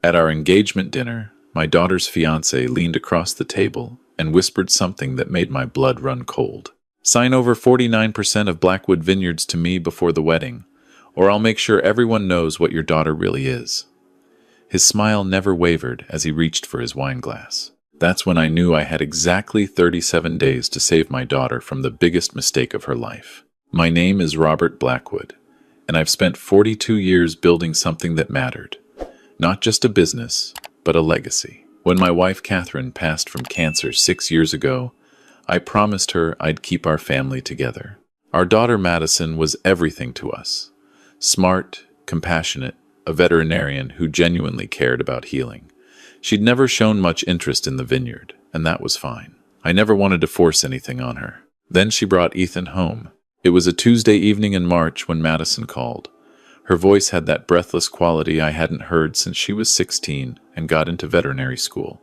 At our engagement dinner, my daughter's fiancé leaned across the table and whispered something that made my blood run cold. "Sign over 49% of Blackwood Vineyards to me before the wedding, or I'll make sure everyone knows what your daughter really is." His smile never wavered as he reached for his wine glass. That's when I knew I had exactly 37 days to save my daughter from the biggest mistake of her life. My name is Robert Blackwood, and I've spent 42 years building something that mattered. Not just a business, but a legacy. When my wife Catherine passed from cancer 6 years ago, I promised her I'd keep our family together. Our daughter Madison was everything to us. Smart, compassionate, a veterinarian who genuinely cared about healing. She'd never shown much interest in the vineyard, and that was fine. I never wanted to force anything on her. Then she brought Ethan home. It was a Tuesday evening in March when Madison called. Her voice had that breathless quality I hadn't heard since she was 16 and got into veterinary school.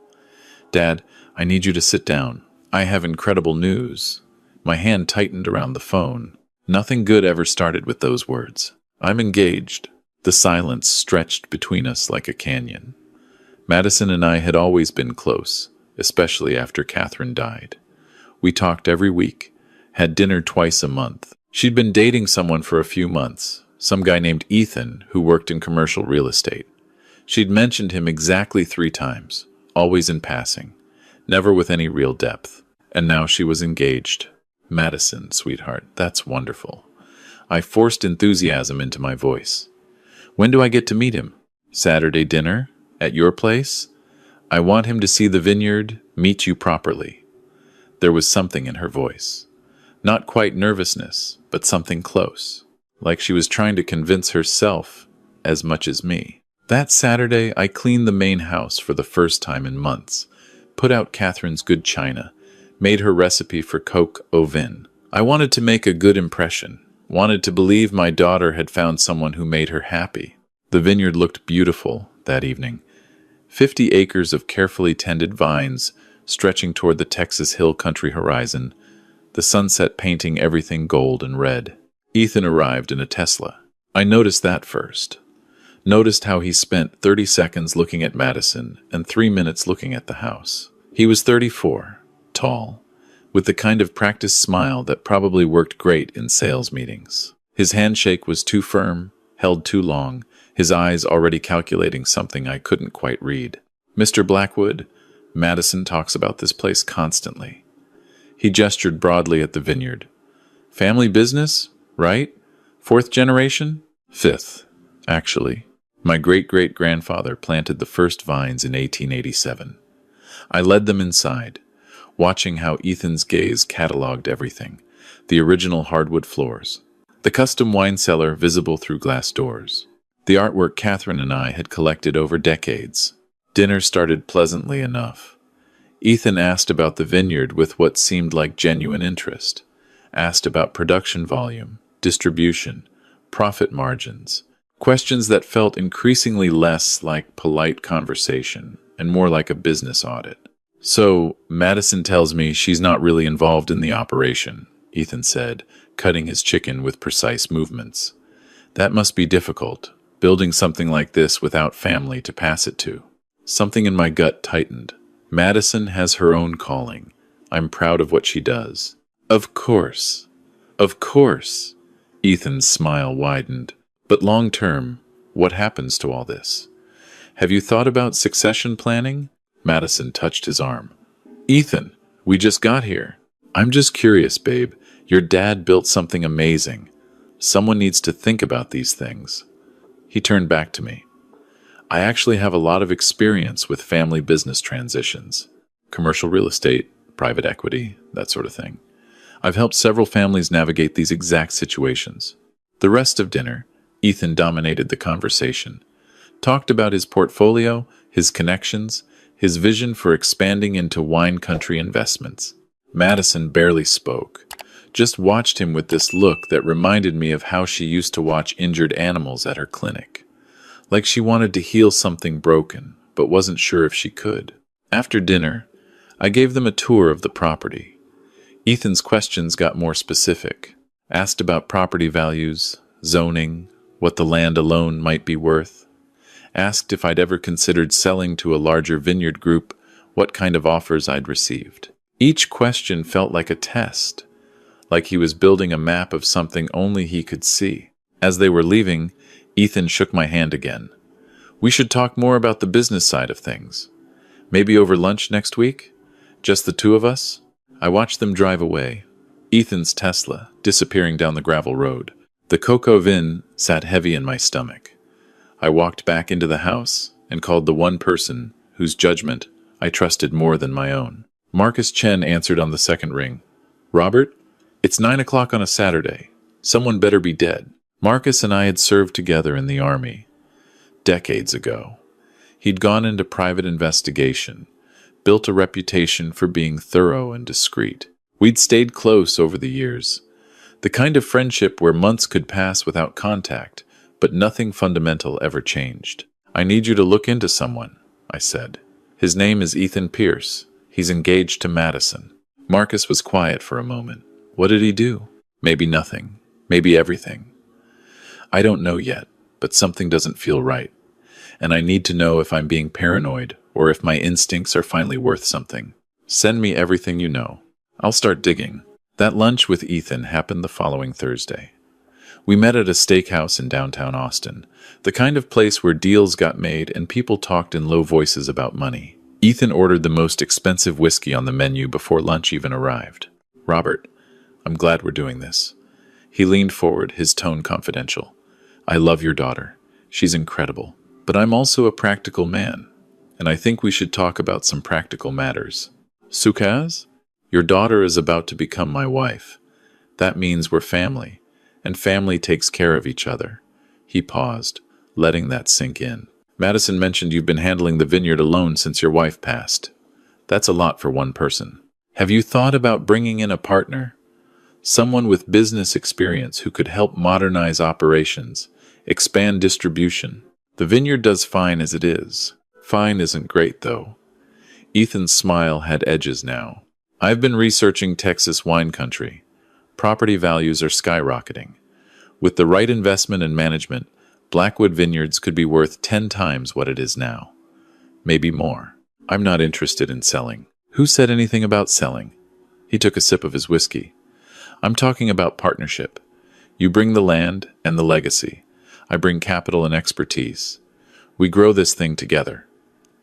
"Dad, I need you to sit down. I have incredible news." My hand tightened around the phone. Nothing good ever started with those words. "I'm engaged." The silence stretched between us like a canyon. Madison and I had always been close, especially after Catherine died. We talked every week, had dinner twice a month. She'd been dating someone for a few months, some guy named Ethan who worked in commercial real estate. She'd mentioned him exactly 3 times, always in passing, never with any real depth. And now she was engaged. "Madison, sweetheart, that's wonderful." I forced enthusiasm into my voice. "When do I get to meet him? Saturday dinner? At your place? I want him to see the vineyard, meet you properly." There was something in her voice. Not quite nervousness, but something close. Like she was trying to convince herself as much as me. That Saturday, I cleaned the main house for the first time in months, put out Catherine's good china, made her recipe for coq au vin. I wanted to make a good impression, wanted to believe my daughter had found someone who made her happy. The vineyard looked beautiful that evening. 50 acres of carefully tended vines stretching toward the Texas Hill Country horizon, the sunset painting everything gold and red. Ethan arrived in a Tesla. I noticed that first. Noticed how he spent 30 seconds looking at Madison and 3 minutes looking at the house. He was 34, tall, with the kind of practiced smile that probably worked great in sales meetings. His handshake was too firm, held too long, his eyes already calculating something I couldn't quite read. "Mr. Blackwood, Madison talks about this place constantly." He gestured broadly at the vineyard. "Family business, right? 4th generation? 5th, actually. My great-great-grandfather planted the first vines in 1887. I led them inside, watching how Ethan's gaze cataloged everything. The original hardwood floors. The custom wine cellar visible through glass doors. The artwork Catherine and I had collected over decades. Dinner started pleasantly enough. Ethan asked about the vineyard with what seemed like genuine interest. Asked about production volume, distribution, profit margins. Questions that felt increasingly less like polite conversation and more like a business audit. "So, Madison tells me she's not really involved in the operation," Ethan said, cutting his chicken with precise movements. "That must be difficult, building something like this without family to pass it to." Something in my gut tightened. Madison has her own calling. I'm proud of what she does. "Of course. Of course." Ethan's smile widened. "But long term, what happens to all this? Have you thought about succession planning?" Madison touched his arm. "Ethan, we just got here. I'm just curious, babe. Your dad built something amazing. Someone needs to think about these things." He turned back to me. "I actually have a lot of experience with family business transitions. Commercial real estate, private equity, that sort of thing. I've helped several families navigate these exact situations." The rest of dinner, Ethan dominated the conversation. Talked about his portfolio, his connections, his vision for expanding into wine country investments. Madison barely spoke. Just watched him with this look that reminded me of how she used to watch injured animals at her clinic. Like she wanted to heal something broken, but wasn't sure if she could. After dinner, I gave them a tour of the property. Ethan's questions got more specific. Asked about property values, zoning, what the land alone might be worth. asked if I'd ever considered selling to a larger vineyard group, what kind of offers I'd received. Each question felt like a test, like he was building a map of something only he could see. As they were leaving, Ethan shook my hand again. We should talk more about the business side of things. Maybe over lunch next week? Just the two of us? I watched them drive away, Ethan's Tesla disappearing down the gravel road. The cocoa vin sat heavy in my stomach. I walked back into the house and called the one person whose judgment I trusted more than my own. Marcus Chen answered on the second ring. Robert, it's 9 o'clock on a Saturday. Someone better be dead. Marcus and I had served together in the army. Decades ago. He'd gone into private investigation, built a reputation for being thorough and discreet. We'd stayed close over the years. The kind of friendship where months could pass without contact, but nothing fundamental ever changed. I need you to look into someone, I said. His name is Ethan Pierce. He's engaged to Madison. Marcus was quiet for a moment. What did he do? Maybe nothing. Maybe everything. I don't know yet, but something doesn't feel right. And I need to know if I'm being paranoid or if my instincts are finally worth something. Send me everything you know. I'll start digging. That lunch with Ethan happened the following Thursday. We met at a steakhouse in downtown Austin, the kind of place where deals got made and people talked in low voices about money. Ethan ordered the most expensive whiskey on the menu before lunch even arrived. Robert, I'm glad we're doing this. He leaned forward, his tone confidential. I love your daughter. She's incredible. But I'm also a practical man, and I think we should talk about some practical matters. Sukaz, your daughter is about to become my wife. That means we're family, and family takes care of each other. He paused, letting that sink in. Madison mentioned you've been handling the vineyard alone since your wife passed. That's a lot for one person. Have you thought about bringing in a partner? Someone with business experience who could help modernize operations, expand distribution. The vineyard does fine as it is. Fine isn't great, though. Ethan's smile had edges now. I've been researching Texas wine country. Property values are skyrocketing. With the right investment and management, Blackwood Vineyards could be worth 10 times what it is now. Maybe more. I'm not interested in selling. Who said anything about selling? He took a sip of his whiskey. I'm talking about partnership. You bring the land and the legacy. I bring capital and expertise. We grow this thing together.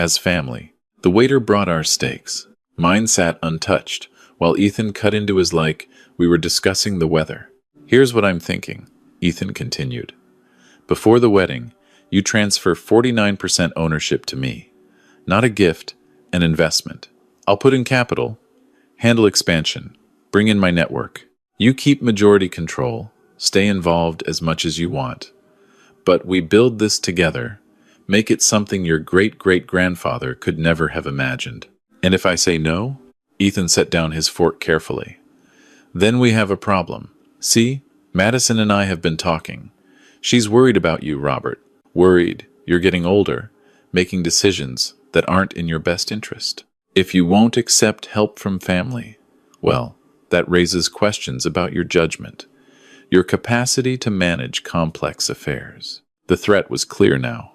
As family. The waiter brought our steaks. Mine sat untouched, while Ethan cut into his like we were discussing the weather. Here's what I'm thinking, Ethan continued. Before the wedding, you transfer 49% ownership to me. Not a gift, an investment. I'll put in capital, handle expansion, bring in my network. You keep majority control, stay involved as much as you want. But we build this together, make it something your great-great-grandfather could never have imagined. And if I say no? Ethan set down his fork carefully. Then we have a problem. See, Madison and I have been talking. She's worried about you, Robert. Worried you're getting older, making decisions that aren't in your best interest. If you won't accept help from family, well, that raises questions about your judgment. Your capacity to manage complex affairs. The threat was clear now,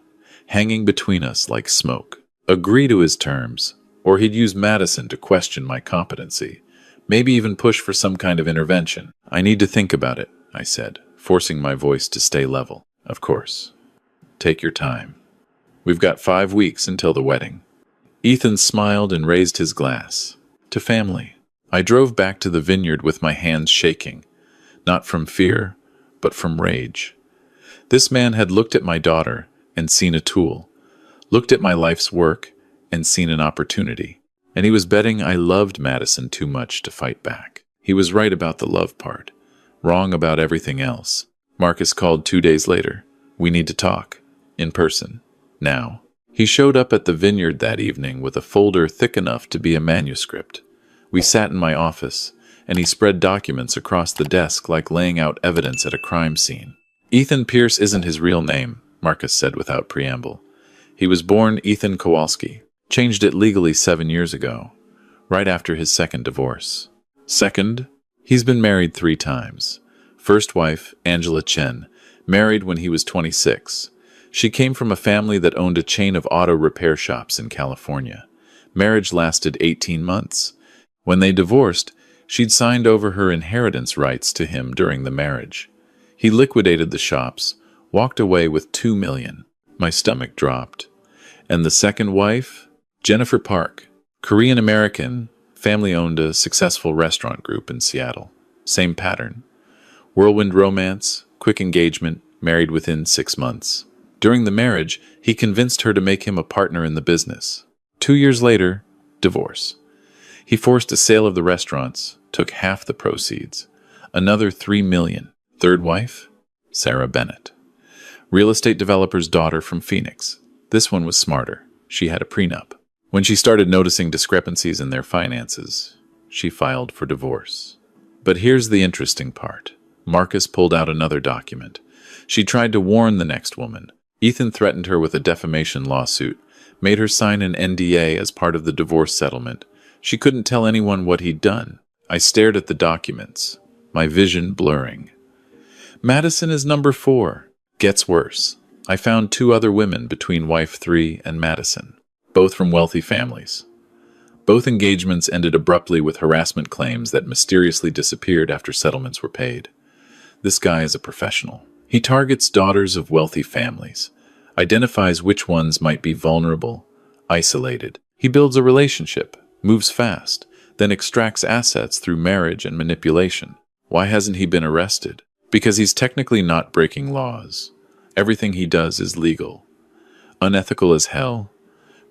hanging between us like smoke. Agree to his terms, or he'd use Madison to question my competency, maybe even push for some kind of intervention. I need to think about it, I said, forcing my voice to stay level. Of course. Take your time. We've got 5 weeks until the wedding. Ethan smiled and raised his glass. To family. I drove back to the vineyard with my hands shaking. Not from fear, but from rage. This man had looked at my daughter and seen a tool, looked at my life's work and seen an opportunity. And he was betting I loved Madison too much to fight back. He was right about the love part, wrong about everything else. Marcus called 2 days later. We need to talk, in person, now. He showed up at the vineyard that evening with a folder thick enough to be a manuscript. We sat in my office, and he spread documents across the desk like laying out evidence at a crime scene. Ethan Pierce isn't his real name, Marcus said without preamble. He was born Ethan Kowalski, changed it legally 7 years ago, right after his second divorce. Second, he's been married 3 times. First wife, Angela Chen, married when he was 26. She came from a family that owned a chain of auto repair shops in California. Marriage lasted 18 months. When they divorced, she'd signed over her inheritance rights to him during the marriage. He liquidated the shops, walked away with $2 million. My stomach dropped. And the second wife? Jennifer Park, Korean-American, family owned a successful restaurant group in Seattle. Same pattern. Whirlwind romance, quick engagement, married within 6 months. During the marriage, he convinced her to make him a partner in the business. 2 years later, divorce. He forced a sale of the restaurants, took half the proceeds. Another $3 million. Third wife? Sarah Bennett. Real estate developer's daughter from Phoenix. This one was smarter. She had a prenup. When she started noticing discrepancies in their finances, she filed for divorce. But here's the interesting part. Marcus pulled out another document. She tried to warn the next woman. Ethan threatened her with a defamation lawsuit, made her sign an NDA as part of the divorce settlement. She couldn't tell anyone what he'd done. I stared at the documents, my vision blurring. Madison is number 4. Gets worse. I found 2 other women between wife 3 and Madison, both from wealthy families. Both engagements ended abruptly with harassment claims that mysteriously disappeared after settlements were paid. This guy is a professional. He targets daughters of wealthy families, identifies which ones might be vulnerable, isolated. He builds a relationship, moves fast, then extracts assets through marriage and manipulation. Why hasn't he been arrested? Because he's technically not breaking laws. Everything he does is legal. Unethical as hell,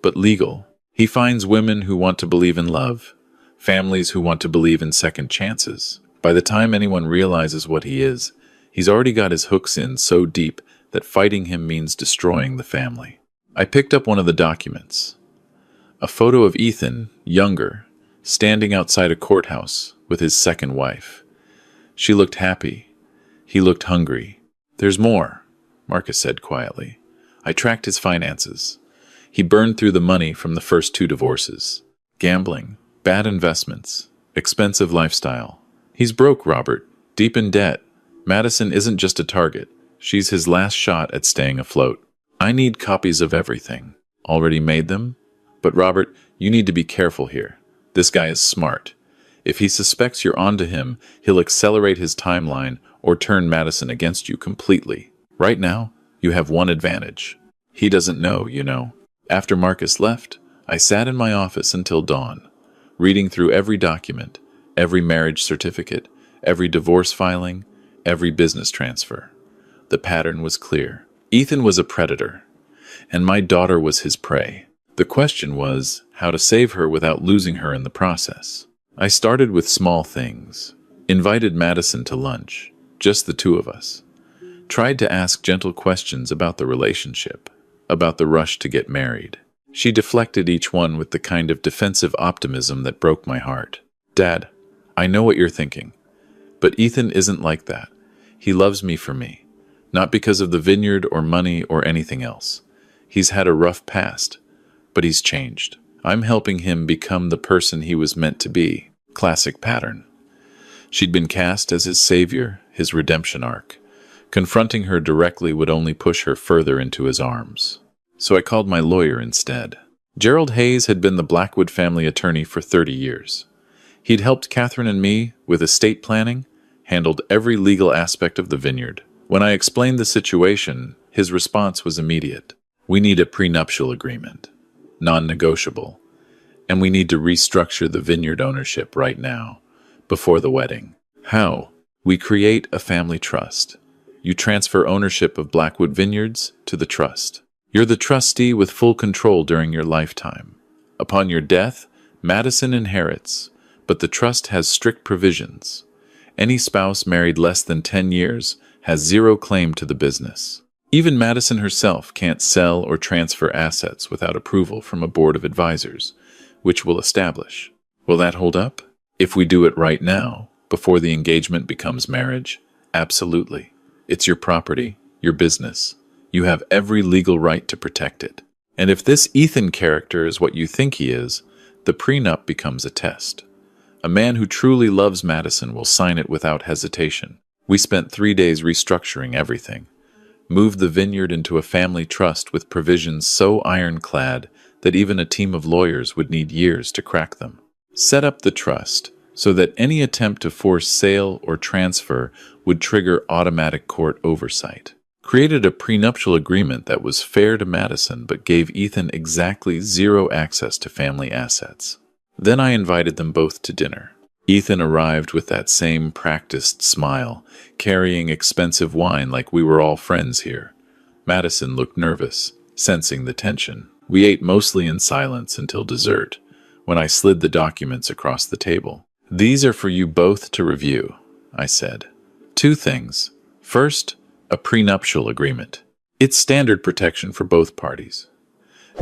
but legal. He finds women who want to believe in love, families who want to believe in second chances. By the time anyone realizes what he is, he's already got his hooks in so deep that fighting him means destroying the family. I picked up one of the documents. A photo of Ethan, younger, standing outside a courthouse with his second wife. She looked happy. He looked hungry. There's more, Marcus said quietly. I tracked his finances. He burned through the money from the first 2 divorces. Gambling, bad investments, expensive lifestyle. He's broke, Robert, deep in debt. Madison isn't just a target. She's his last shot at staying afloat. I need copies of everything. Already made them? But Robert, you need to be careful here. This guy is smart. If he suspects you're onto him, he'll accelerate his timeline or turn Madison against you completely. Right now, you have one advantage. He doesn't know, you know. After Marcus left, I sat in my office until dawn, reading through every document, every marriage certificate, every divorce filing, every business transfer. The pattern was clear. Ethan was a predator, and my daughter was his prey. The question was how to save her without losing her in the process. I started with small things. Invited Madison to lunch, just the 2 of us. Tried to ask gentle questions about the relationship, about the rush to get married. She deflected each one with the kind of defensive optimism that broke my heart. Dad, I know what you're thinking, but Ethan isn't like that. He loves me for me, not because of the vineyard or money or anything else. He's had a rough past, but he's changed. I'm helping him become the person he was meant to be. Classic pattern. She'd been cast as his savior, his redemption arc. Confronting her directly would only push her further into his arms. So I called my lawyer instead. Gerald Hayes had been the Blackwood family attorney for 30 years. He'd helped Catherine and me with estate planning, handled every legal aspect of the vineyard. When I explained the situation, his response was immediate. We need a prenuptial agreement, non-negotiable, and we need to restructure the vineyard ownership right now, before the wedding. How? We create a family trust. You transfer ownership of Blackwood Vineyards to the trust. You're the trustee with full control during your lifetime. Upon your death, Madison inherits, but the trust has strict provisions. Any spouse married less than 10 years has 0 claim to the business. Even Madison herself can't sell or transfer assets without approval from a board of advisors, which we'll establish. Will that hold up? If we do it right now, before the engagement becomes marriage, absolutely. It's your property, your business. You have every legal right to protect it. And if this Ethan character is what you think he is, the prenup becomes a test. A man who truly loves Madison will sign it without hesitation. We spent 3 days restructuring everything. moved the vineyard into a family trust with provisions so ironclad that even a team of lawyers would need years to crack them. Set up the trust so that any attempt to force sale or transfer would trigger automatic court oversight. Created a prenuptial agreement that was fair to Madison but gave Ethan exactly zero access to family assets. Then I invited them both to dinner. Ethan arrived with that same practiced smile, carrying expensive wine like we were all friends here. Madison looked nervous, sensing the tension. We ate mostly in silence until dessert, when I slid the documents across the table. "These are for you both to review," I said. "Two things. First, a prenuptial agreement. It's standard protection for both parties.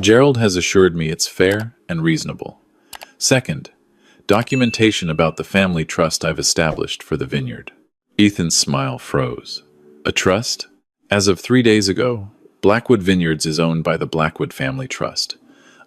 Gerald has assured me it's fair and reasonable. Second, documentation about the family trust I've established for the vineyard." Ethan's smile froze. "A trust? As of 3 days ago, Blackwood Vineyards is owned by the Blackwood Family Trust.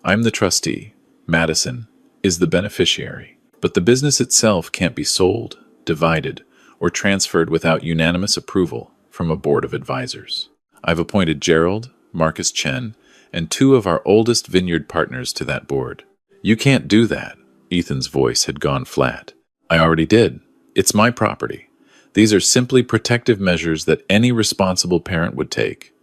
I'm the trustee. Madison is the beneficiary. But the business itself can't be sold, divided, or transferred without unanimous approval from a board of advisors. I've appointed Gerald, Marcus Chen, and 2 of our oldest vineyard partners to that board. You can't do that." Ethan's voice had gone flat. "I already did. It's my property. These are simply protective measures that any responsible parent would take."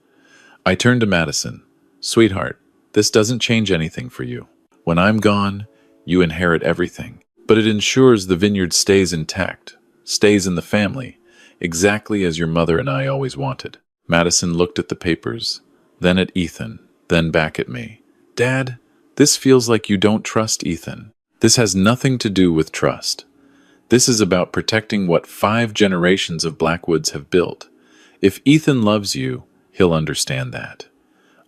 I turned to Madison. "Sweetheart, this doesn't change anything for you. When I'm gone, you inherit everything. But it ensures the vineyard stays intact, stays in the family, exactly as your mother and I always wanted." Madison looked at the papers, then at Ethan, then back at me. "Dad, this feels like you don't trust Ethan. This has nothing to do with trust. This is about protecting what 5 generations of Blackwoods have built. If Ethan loves you, he'll understand that."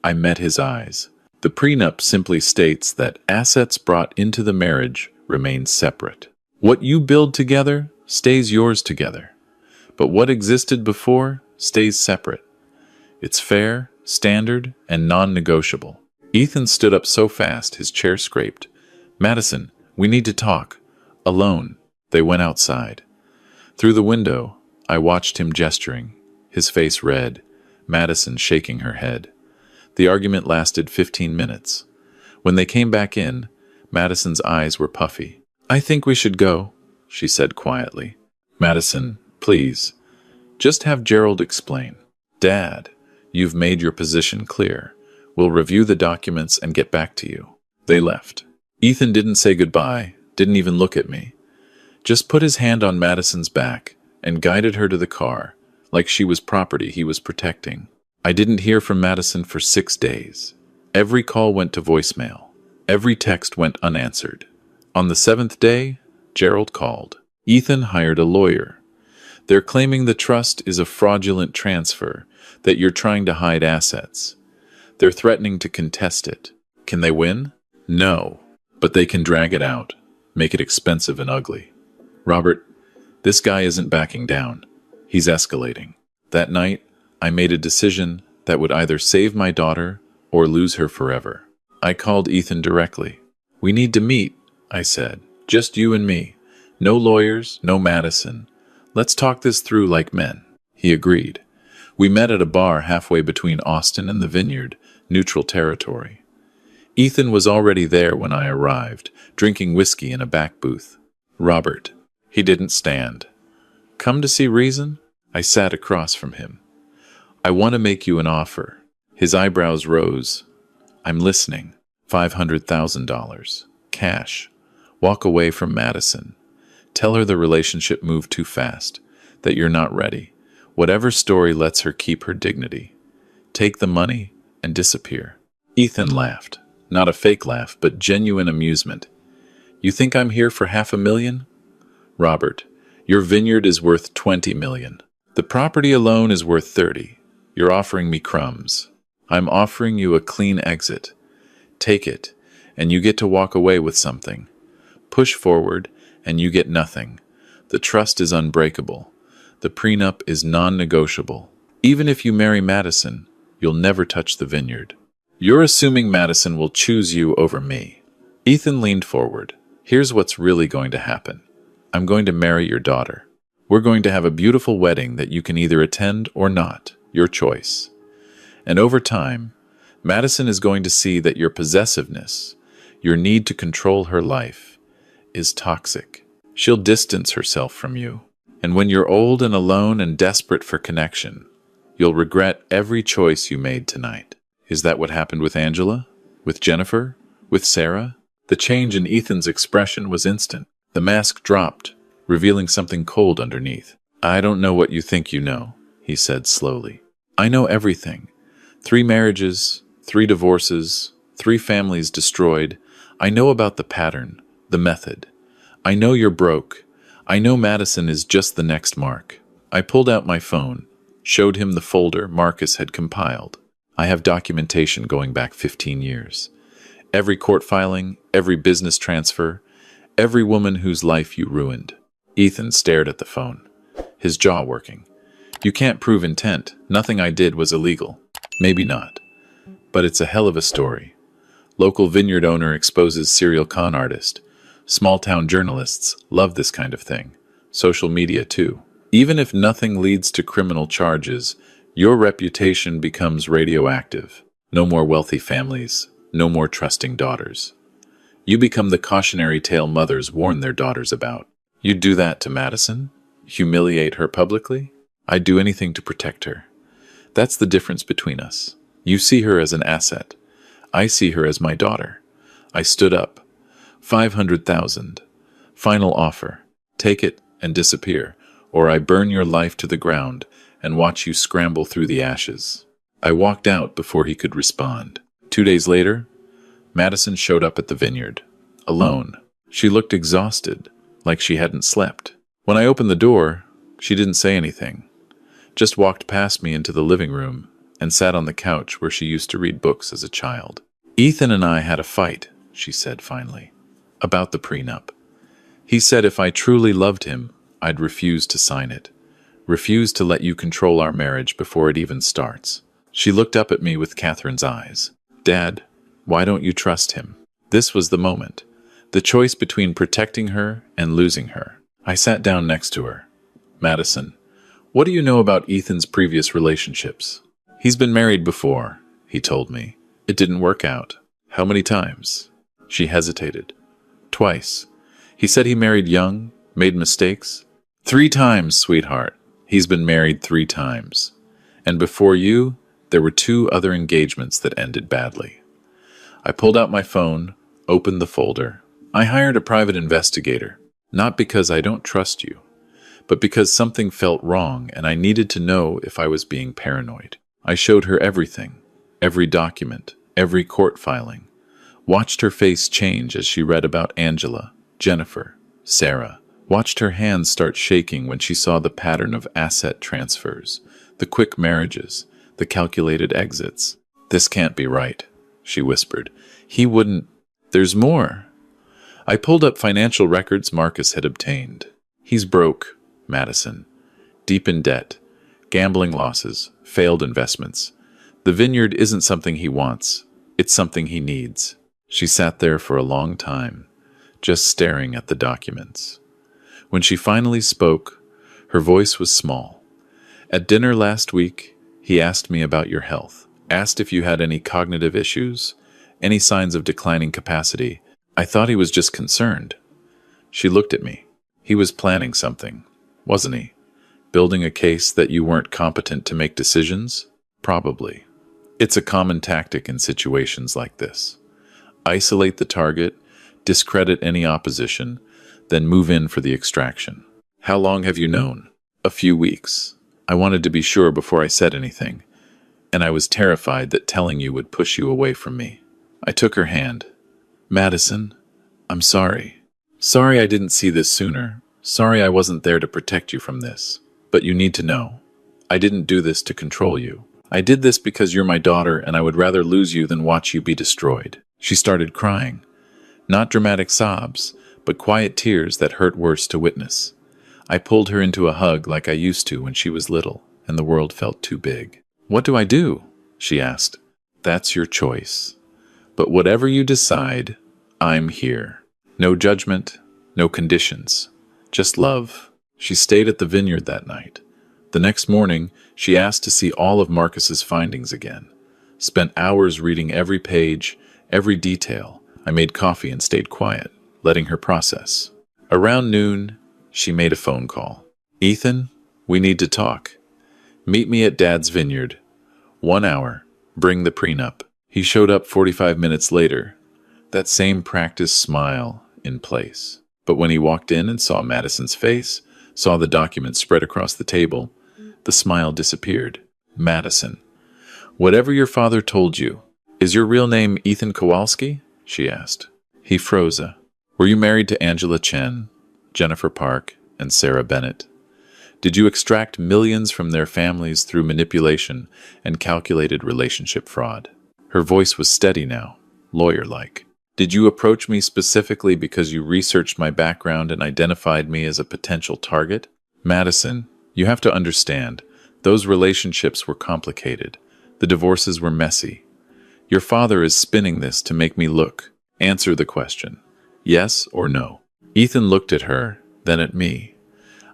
I met his eyes. The prenup simply states that assets brought into the marriage remain separate. What you build together stays yours together. But what existed before stays separate. It's fair, standard, and non-negotiable. Ethan stood up so fast his chair scraped. "Madison, we need to talk. Alone." They went outside. Through the window, I watched him gesturing, his face red, Madison shaking her head. The argument lasted 15 minutes. When they came back in, Madison's eyes were puffy. "I think we should go," she said quietly. "Madison, please, just have Gerald explain." "Dad, you've made your position clear. We'll review the documents and get back to you." They left. Ethan didn't say goodbye, didn't even look at me. Just put his hand on Madison's back and guided her to the car, like she was property he was protecting. I didn't hear from Madison for 6 days. Every call went to voicemail. Every text went unanswered. On the 7th day, Gerald called. Ethan hired a lawyer. "They're claiming the trust is a fraudulent transfer, that you're trying to hide assets. They're threatening to contest it. Can they win? No, but they can drag it out, make it expensive and ugly. Robert, this guy isn't backing down. He's escalating." That night, I made a decision that would either save my daughter or lose her forever. I called Ethan directly. "We need to meet," I said. "Just you and me. No lawyers, no Madison. Let's talk this through like men." He agreed. We met at a bar halfway between Austin and the Vineyard, neutral territory. Ethan was already there when I arrived, drinking whiskey in a back booth. "Robert." He didn't stand. "Come to see reason?" I sat across from him. "I want to make you an offer." His eyebrows rose. "I'm listening. $500,000. Cash. Walk away from Madison. Tell her the relationship moved too fast, that you're not ready. Whatever story lets her keep her dignity. Take the money and disappear." Ethan laughed. Not a fake laugh, but genuine amusement. "You think I'm here for $500,000? Robert, your vineyard is worth $20 million. The property alone is worth $30. You're offering me crumbs. I'm offering you a clean exit. Take it, and you get to walk away with something. Push forward, and you get nothing. The trust is unbreakable. The prenup is non-negotiable. Even if you marry Madison, you'll never touch the vineyard. You're assuming Madison will choose you over me." Ethan leaned forward. "Here's what's really going to happen. I'm going to marry your daughter. We're going to have a beautiful wedding that you can either attend or not, your choice. And over time, Madison is going to see that your possessiveness, your need to control her life, is toxic. She'll distance herself from you. And when you're old and alone and desperate for connection, you'll regret every choice you made tonight. Is that what happened with Angela? With Jennifer? With Sarah? The change in Ethan's expression was instant. The mask dropped, revealing something cold underneath. I don't know what you think you know, he said slowly. I know everything. 3 marriages, 3 divorces, 3 families destroyed. I know about the pattern, the method. I know you're broke. I know Madison is just the next Mark. I pulled out my phone, showed him the folder Marcus had compiled. I have documentation going back 15 years. Every court filing, every business transfer, every woman whose life you ruined. Ethan stared at the phone, his jaw working. You can't prove intent. Nothing I did was illegal. Maybe not. But it's a hell of a story. Local vineyard owner exposes serial con artist. Small-town journalists love this kind of thing. Social media, too. Even if nothing leads to criminal charges, your reputation becomes radioactive. No more wealthy families. No more trusting daughters. You become the cautionary tale mothers warn their daughters about. You'd do that to Madison? Humiliate her publicly? I'd do anything to protect her. That's the difference between us. You see her as an asset. I see her as my daughter. I stood up. 500,000. Final offer. Take it and disappear, or I burn your life to the ground and watch you scramble through the ashes. I walked out before he could respond. 2 days later, Madison showed up at the vineyard, alone. She looked exhausted, like she hadn't slept. When I opened the door, she didn't say anything, just walked past me into the living room and sat on the couch where she used to read books as a child. Ethan and I had a fight, she said finally, about the prenup. He said if I truly loved him, I'd refuse to sign it, refuse to let you control our marriage before it even starts. She looked up at me with Catherine's eyes. Dad, why don't you trust him? This was the moment, the choice between protecting her and losing her. I sat down next to her. Madison, what do you know about Ethan's previous relationships? He's been married before, he told me. It didn't work out. How many times? She hesitated. Twice. He said he married young, made mistakes. 3 times, sweetheart. He's been married 3 times. And before you, there were 2 other engagements that ended badly. I pulled out my phone, opened the folder. I hired a private investigator, not because I don't trust you, but because something felt wrong and I needed to know if I was being paranoid. I showed her everything, every document, every court filing, watched her face change as she read about Angela, Jennifer, Sarah, watched her hands start shaking when she saw the pattern of asset transfers, the quick marriages, the calculated exits. This can't be right, she whispered. He wouldn't. There's more. I pulled up financial records Marcus had obtained. He's broke, Madison. Deep in debt, gambling losses, failed investments. The vineyard isn't something he wants. It's something he needs. She sat there for a long time, just staring at the documents. When she finally spoke, her voice was small. At dinner last week, he asked me about your health, asked if you had any cognitive issues, any signs of declining capacity. I thought he was just concerned. She looked at me. He was planning something, wasn't he? Building a case that you weren't competent to make decisions? Probably. It's a common tactic in situations like this. Isolate the target, discredit any opposition, then move in for the extraction. How long have you known? A few weeks. I wanted to be sure before I said anything, and I was terrified that telling you would push you away from me. I took her hand. Madison, I'm sorry. Sorry I didn't see this sooner. Sorry I wasn't there to protect you from this. But you need to know, I didn't do this to control you. I did this because you're my daughter and I would rather lose you than watch you be destroyed. She started crying. Not dramatic sobs, but quiet tears that hurt worse to witness. I pulled her into a hug like I used to when she was little, and the world felt too big. What do I do? She asked. That's your choice. But whatever you decide, I'm here. No judgment, no conditions. Just love. She stayed at the vineyard that night. The next morning, she asked to see all of Marcus's findings again. Spent hours reading every page, every detail. I made coffee and stayed quiet, letting her process. Around noon, she made a phone call. "Ethan, we need to talk. Meet me at Dad's Vineyard. 1 hour. Bring the prenup." He showed up 45 minutes later, that same practiced smile in place. But when he walked in and saw Madison's face, saw the documents spread across the table, the smile disappeared. "Madison, whatever your father told you, is your real name Ethan Kowalski?" she asked. He froze. "Were you married to Angela Chen, Jennifer Park, and Sarah Bennett? Did you extract millions from their families through manipulation and calculated relationship fraud?" Her voice was steady now, lawyer-like. "Did you approach me specifically because you researched my background and identified me as a potential target?" "Madison, you have to understand, those relationships were complicated. The divorces were messy. Your father is spinning this to make me look. Answer the question. Yes or no?" Ethan looked at her, then at me.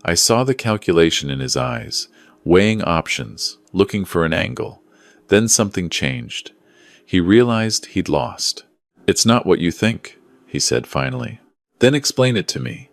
I saw the calculation in his eyes, weighing options, looking for an angle. Then something changed. He realized he'd lost. "It's not what you think," he said finally. "Then explain it to me.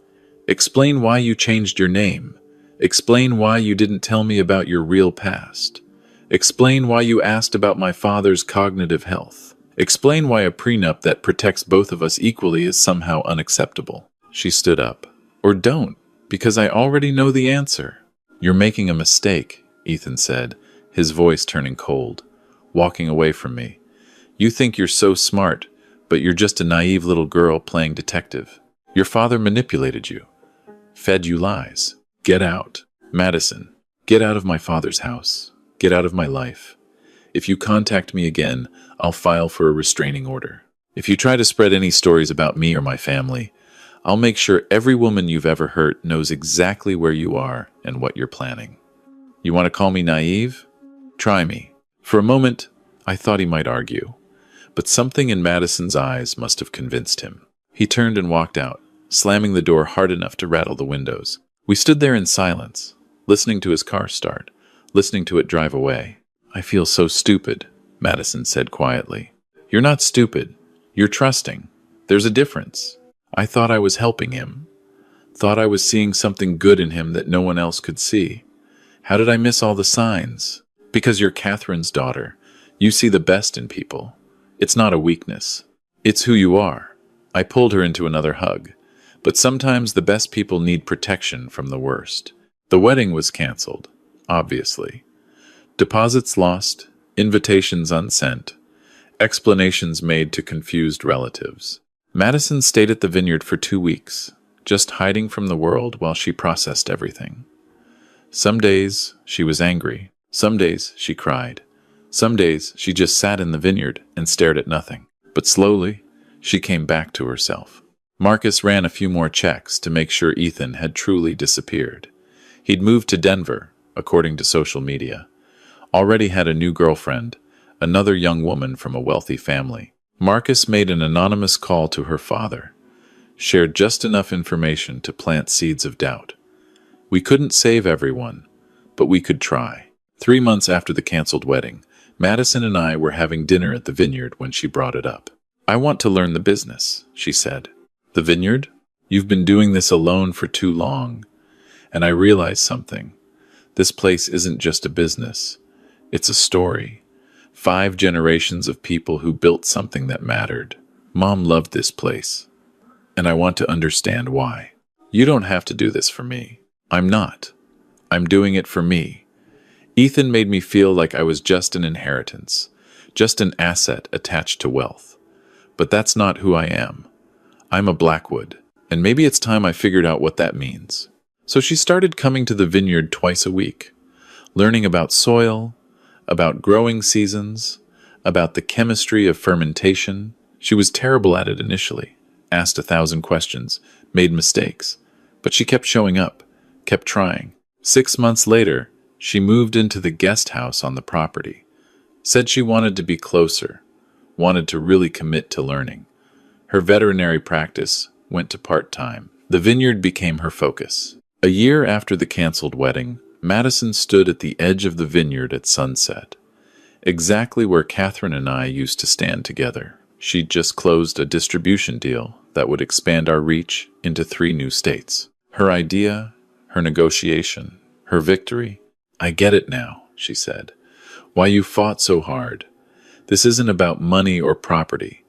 Explain why you changed your name. Explain why you didn't tell me about your real past. Explain why you asked about my father's cognitive health. Explain why a prenup that protects both of us equally is somehow unacceptable." She stood up. "Or don't, because I already know the answer." "You're making a mistake," Ethan said, his voice turning cold, walking away from me. "You think you're so smart, but you're just a naive little girl playing detective. Your father manipulated you, fed you lies. Get out. Madison, get out of my father's house. Get out of my life. If you contact me again, I'll file for a restraining order. If you try to spread any stories about me or my family, I'll make sure every woman you've ever hurt knows exactly where you are and what you're planning. You want to call me naive? Try me." For a moment, I thought he might argue, but something in Madison's eyes must have convinced him. He turned and walked out, slamming the door hard enough to rattle the windows. We stood there in silence, listening to his car start, listening to it drive away. "I feel so stupid," Madison said quietly. "You're not stupid. You're trusting. There's a difference. I thought I was helping him. Thought I was seeing something good in him that no one else could see. How did I miss all the signs? Because you're Catherine's daughter. You see the best in people. It's not a weakness. It's who you are." I pulled her into another hug. But sometimes the best people need protection from the worst. The wedding was canceled, obviously. Deposits lost, invitations unsent, explanations made to confused relatives. Madison stayed at the Vineyard for 2 weeks, just hiding from the world while she processed everything. Some days she was angry. Some days she cried. Some days she just sat in the vineyard and stared at nothing. But slowly, she came back to herself. Marcus ran a few more checks to make sure Ethan had truly disappeared. He'd moved to Denver, according to social media. Already had a new girlfriend, another young woman from a wealthy family. Marcus made an anonymous call to her father, shared just enough information to plant seeds of doubt. We couldn't save everyone, but we could try. 3 months after the canceled wedding, Madison and I were having dinner at the Vineyard when she brought it up. "I want to learn the business," she said. "The Vineyard? You've been doing this alone for too long." And I realized something. This place isn't just a business. It's a story. 5 generations of people who built something that mattered. Mom loved this place, and I want to understand why. You don't have to do this for me. I'm not. I'm doing it for me. Ethan made me feel like I was just an inheritance, just an asset attached to wealth. But that's not who I am. I'm a Blackwood, and maybe it's time I figured out what that means. So she started coming to the Vineyard twice a week, learning about soil, about growing seasons, about the chemistry of fermentation. She was terrible at it initially, asked 1,000 questions, made mistakes, but she kept showing up, kept trying. 6 months later, she moved into the guest house on the property, said she wanted to be closer, wanted to really commit to learning. Her veterinary practice went to part-time. The Vineyard became her focus. A year after the canceled wedding, Madison stood at the edge of the Vineyard at sunset. exactly where Catherine and I used to stand together. She'd just closed a distribution deal that would expand our reach into 3 new states. Her idea, her negotiation, her victory. "I get it now," she said. "Why you fought so hard. This isn't about money or property.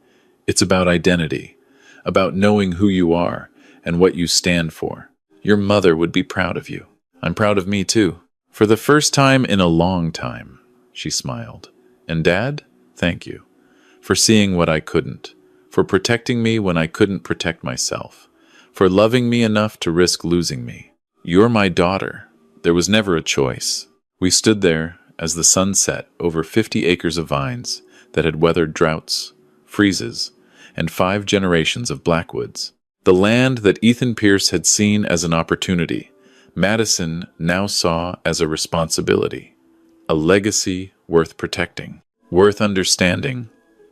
It's about identity, about knowing who you are and what you stand for. Your mother would be proud of you. I'm proud of me too. For the first time in a long time," she smiled. "And Dad, thank you. For seeing what I couldn't. For protecting me when I couldn't protect myself. For loving me enough to risk losing me. You're my daughter. There was never a choice." We stood there as the sun set over 50 acres of vines that had weathered droughts, freezes, and 5 generations of blackwoods. The land that Ethan Pierce had seen as an opportunity, Madison now saw as a responsibility, a legacy worth protecting, worth understanding,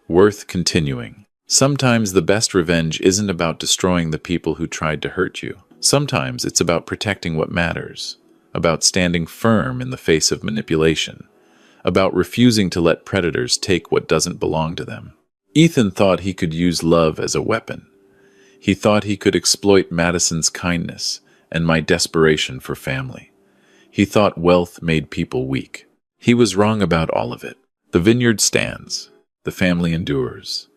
worth continuing. Sometimes the best revenge isn't about destroying the people who tried to hurt you. Sometimes it's about protecting what matters, about standing firm in the face of manipulation, about refusing to let predators take what doesn't belong to them. Ethan thought he could use love as a weapon. He thought he could exploit Madison's kindness and my desperation for family. He thought wealth made people weak. He was wrong about all of it. The vineyard stands. The family endures.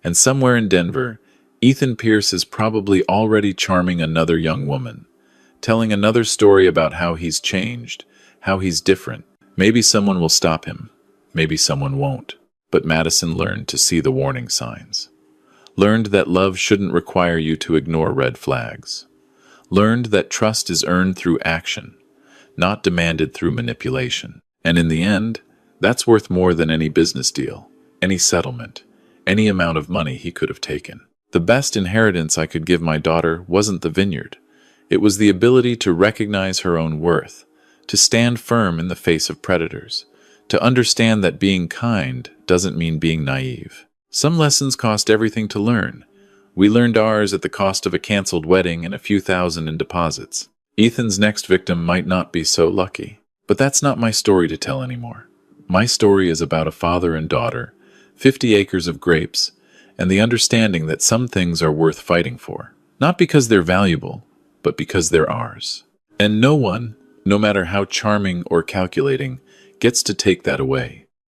And somewhere in Denver, Ethan Pierce is probably already charming another young woman, telling another story about how he's changed, how he's different. Maybe someone will stop him. Maybe someone won't. But Madison learned to see the warning signs. Learned that love shouldn't require you to ignore red flags. Learned that trust is earned through action, not demanded through manipulation. And in the end, that's worth more than any business deal, any settlement, any amount of money he could have taken. The best inheritance I could give my daughter wasn't the vineyard. It was the ability to recognize her own worth, to stand firm in the face of predators, to understand that being kind doesn't mean being naive. Some lessons cost everything to learn. We learned ours at the cost of a canceled wedding and a few thousand in deposits. Ethan's next victim might not be so lucky. But that's not my story to tell anymore. My story is about a father and daughter, 50 acres of grapes, and the understanding that some things are worth fighting for. Not because they're valuable, but because they're ours. And no one, no matter how charming or calculating, gets to take that away.